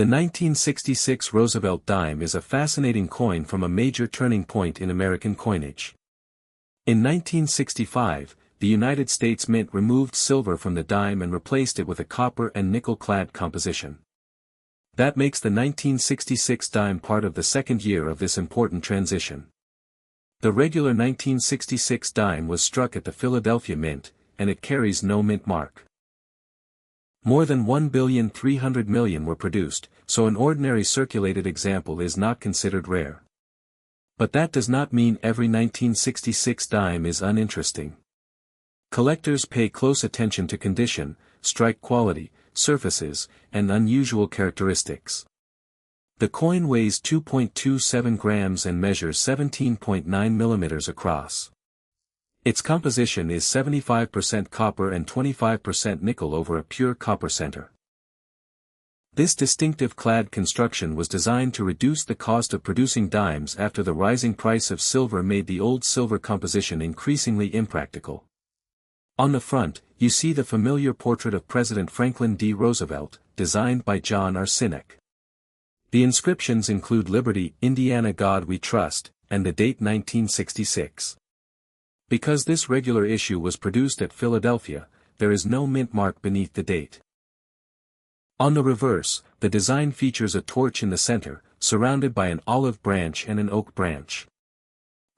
The 1966 Roosevelt Dime is a fascinating coin from a major turning point in American coinage. In 1965, the United States Mint removed silver from the dime and replaced it with a copper and nickel-clad composition. That makes the 1966 dime part of the second year of this important transition. The regular 1966 dime was struck at the Philadelphia Mint, and it carries no mint mark. More than 1,300,000,000 were produced, so an ordinary circulated example is not considered rare. But that does not mean every 1966 dime is uninteresting. Collectors pay close attention to condition, strike quality, surfaces, and unusual characteristics. The coin weighs 2.27 grams and measures 17.9 millimeters across. Its composition is 75% copper and 25% nickel over a pure copper center. This distinctive clad construction was designed to reduce the cost of producing dimes after the rising price of silver made the old silver composition increasingly impractical. On the front, you see the familiar portrait of President Franklin D. Roosevelt, designed by John R. Sinek. The inscriptions include Liberty, Indiana, God We Trust, and the date 1966. Because this regular issue was produced at Philadelphia, there is no mint mark beneath the date. On the reverse, the design features a torch in the center, surrounded by an olive branch and an oak branch.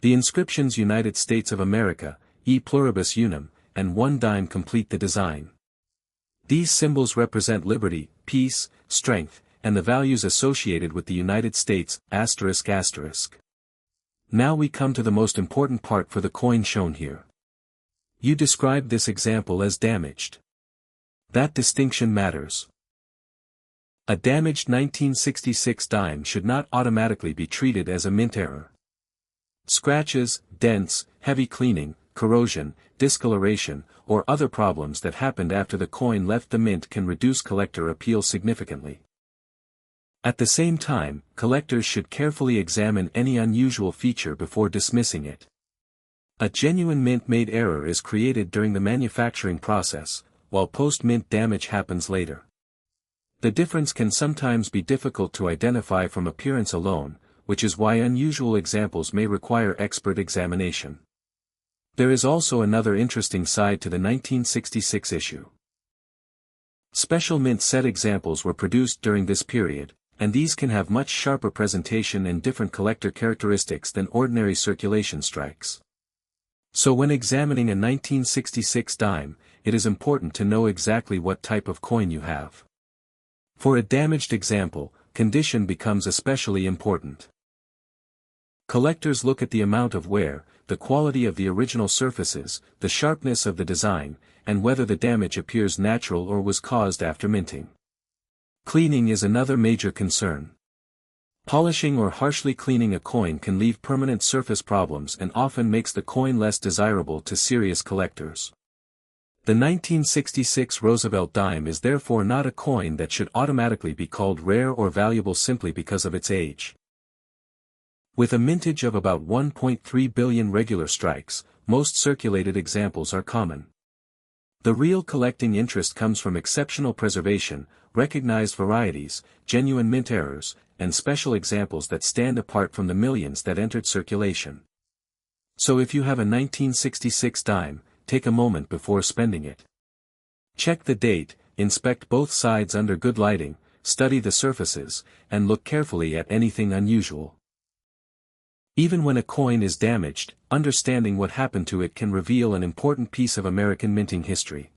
The inscriptions United States of America, E pluribus unum, and one dime complete the design. These symbols represent liberty, peace, strength, and the values associated with the United States, ****. Now we come to the most important part for the coin shown here. You described this example as damaged. That distinction matters. A damaged 1966 dime should not automatically be treated as a mint error. Scratches, dents, heavy cleaning, corrosion, discoloration, or other problems that happened after the coin left the mint can reduce collector appeal significantly. At the same time, collectors should carefully examine any unusual feature before dismissing it. A genuine mint-made error is created during the manufacturing process, while post-mint damage happens later. The difference can sometimes be difficult to identify from appearance alone, which is why unusual examples may require expert examination. There is also another interesting side to the 1966 issue. Special mint set examples were produced during this period, and these can have much sharper presentation and different collector characteristics than ordinary circulation strikes. So when examining a 1966 dime, it is important to know exactly what type of coin you have. For a damaged example, condition becomes especially important. Collectors look at the amount of wear, the quality of the original surfaces, the sharpness of the design, and whether the damage appears natural or was caused after minting. Cleaning is another major concern. Polishing or harshly cleaning a coin can leave permanent surface problems and often makes the coin less desirable to serious collectors. The 1966 Roosevelt Dime is therefore not a coin that should automatically be called rare or valuable simply because of its age. With a mintage of about 1.3 billion regular strikes, most circulated examples are common. The real collecting interest comes from exceptional preservation, recognized varieties, genuine mint errors, and special examples that stand apart from the millions that entered circulation. So if you have a 1966 dime, take a moment before spending it. Check the date, inspect both sides under good lighting, study the surfaces, and look carefully at anything unusual. Even when a coin is damaged, understanding what happened to it can reveal an important piece of American minting history.